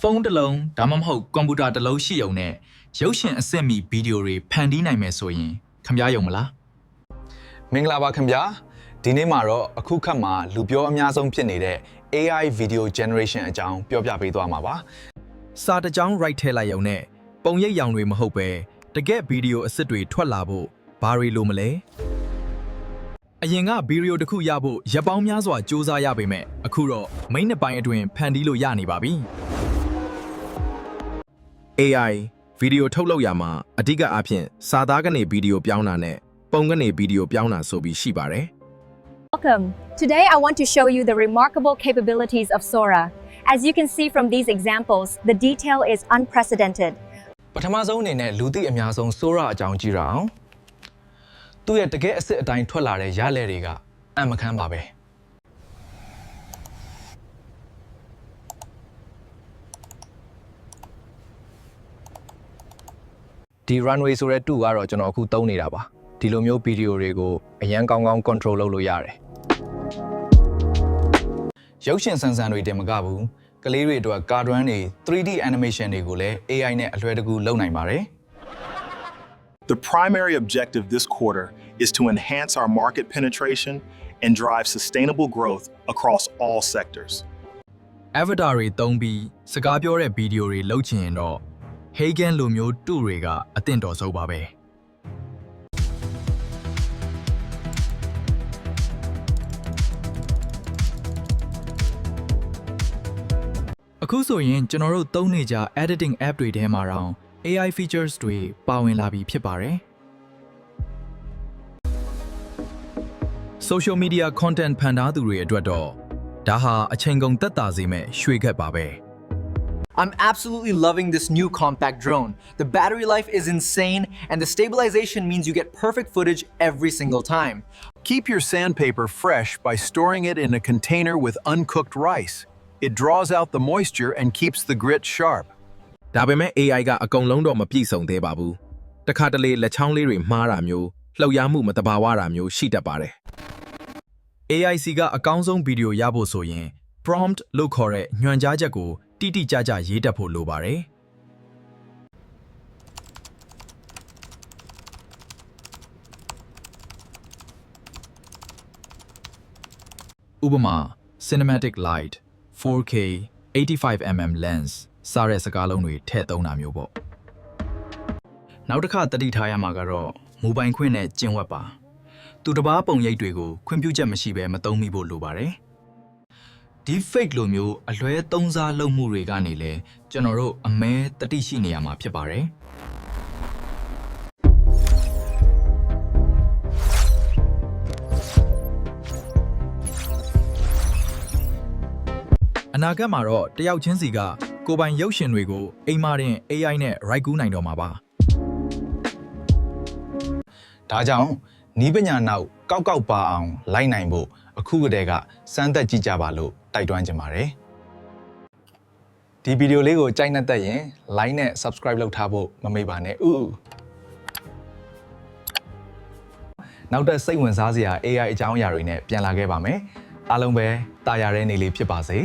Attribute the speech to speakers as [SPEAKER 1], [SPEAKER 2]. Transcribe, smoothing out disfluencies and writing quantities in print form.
[SPEAKER 1] ဖုန်းတစ်လုံးဒါမှမဟုတ်ကွန်ပျူတာတစ်လုံးရှိုံနဲ့ရုပ်ရှင်အစစ်မီဗီဒီယိုတွေဖန်တီးနိုင်မယ်ဆိုရင်ခင်ဗျားယုံမလား
[SPEAKER 2] မင်္ဂလာပါခင်ဗျာဒီနေ့မှာတော့အခုခက်မှာလူပြောအများဆုံးဖြစ်နေတဲ့ AI video generation အကြောင်းပြောပြပေးသွားမှာပါ
[SPEAKER 1] စာတစ်ကြောင်း write ထည့်လိုက်ရုံနဲ့ပုံရိပ်ရောင်တွေမဟုတ်ပဲတကယ့်ဗီဒီယိုအစစ်တွေထွက်လာဖို့ဘာတွေလိုမလဲအရင်ကဗီဒီယိုတစ်ခုရဖို့ရက်ပေါင်းများစွာစူးစမ်းရပေမဲ့အခုတော့မိနစ်ပိုင်းအတွင်းဖန်တီးလို့ရနေပါပြီ AI ဗီဒီယိုထုတ်လုပ်ရမှာအဓိကအားဖြင့်စာသားကနေဗီဒီယိုပြောင်းတာနဲ့ပုံကနေဗီဒီယိုပြောင်းတာဆိုပြီးရှိပါတယ်
[SPEAKER 3] Welcome. Today I want to show you the remarkable capabilities of Sora. As you can see from these examples, the detail is unprecedented.
[SPEAKER 2] ပထမဆုံးအနေနဲ့လူသိအများဆုံး Sora အကြောင်းကြည့်ရအောင်သူ့ရဲ့တကယ်အစစ်အတိုင်းထွက်လာတဲ့ရလဒ်တွေကအံ့မခန်းပါပဲဒီ runway ဆိုတဲ့တူကတော့ကျွန်တော်အခုသုံးနေတာပါဒီလိုမျိုးဗီဒီယိုတွေကိုအရန်ကောင်းကောင်း control လုပ်လို့ရတယ်ရုပ်ရှင်ဆန်ဆန်တွေတင်မကဘူးကလေးတွေအတွက်ကာတွန်းတွေ 3D animation တွေကိုလည်း AI နဲ့အလွယ်တကူလုပ်နိုင်ပါတယ်
[SPEAKER 4] The primary objective this quarter is to enhance our market penetration and drive sustainable growth across all sectors.
[SPEAKER 1] Avatar တွေသုံးပြီးစကားပြောတဲ့ဗီဒီယိုတွေလုပ်ချင်ရင်တော့ Hagen လိုမျိုးတူတွေကအသင့်တော်ဆုံးပါပဲအခုဆိုရင်ကျွန်တော်တို့သုံးနေကြ editing app တွေထဲမှာတောင် AI features တွေပါဝင်လာပြီဖြစ်ပါတယ် Social media content ဖန်တီးသူတွေအတွက်တော့ဒါဟာအချိန်ကုန်သက်သာစေမဲ့ရွှေခက်ပါပဲ
[SPEAKER 5] I'm absolutely loving this new compact drone. The battery life is insane and the stabilization means you get perfect footage every single time.
[SPEAKER 6] Keep your sandpaper fresh by storing it in a container with uncooked rice. It draws out the moisture and keeps the grit sharp.
[SPEAKER 1] ဒါပေမဲ့ AI ကအကုန်လုံးတော့မပြည့်စုံသေးပါဘူး။တခါတလေလက်ချောင်းလေးတွေမှားတာမျိုးလှုပ်ရှားမှုမတဘာဝတာမျိုးရှိတတ်ပါတယ်။ AI စီကအကောင်းဆုံးဗီဒီယိုရဖို့ဆိုရင် prompt လို့ခေါ်တဲ့ညွှန်ကြားချက်ကိုတိတိကျကျရေးတတ်ဖို့လိုပါတယ်။ဥပမာ cinematic light 4K 85mm lens စတဲ့စကားလုံးတွေထည့်သုံးတာမျိုးပေါ့နောက်တစ်ခါတတိထားရမှာကတော့မိုဘိုင်ခွင့်နဲ့ကျင့်ဝတ်ပါသူတစ်ပါးပုံရိပ်တွေကိုခွင့်ပြုချက်မရှိဘဲမသုံးမိဖို့လိုပါတယ်ဒီ fake လိုမျိုးအလွဲသုံးစားလုပ်မှုတွေကနေလဲကျွန်တော်တို့အမဲတတိရှိနေရမှာဖြစ်ပါတယ်အနာဂတ်မှာတော့တယောက်ချင်းစီကကိုယ်ပိုင်ရုပ်ရှင်တွေကိုအိမ်မှာတင် AI နဲ့ write ကူးနိုင်တော့မှာပါ
[SPEAKER 2] ဒါကြောင့်နီးပညာနောက်ကောက်ကောက်ပါအောင်လိုက်နိုင်ဖို့အခုကတည်းကစမ်းသပ်ကြည့်ကြပါလို့တိုက်တွန်းချင်ပါတယ်ဒီဗီဒီယိုလေးကိုကြိုက်နှစ်သက်ရင် like နဲ့ subscribe လုပ်ထားဖို့မမေ့ပါနဲ့နောက်ထပ်စိတ်ဝင်စားစရာ AI အကြောင်းအရာတွေနဲ့ပြန်လာခဲ့ပါမယ်အားလုံးပဲတာယာတဲ့နေ့လေးဖြစ်ပါစေ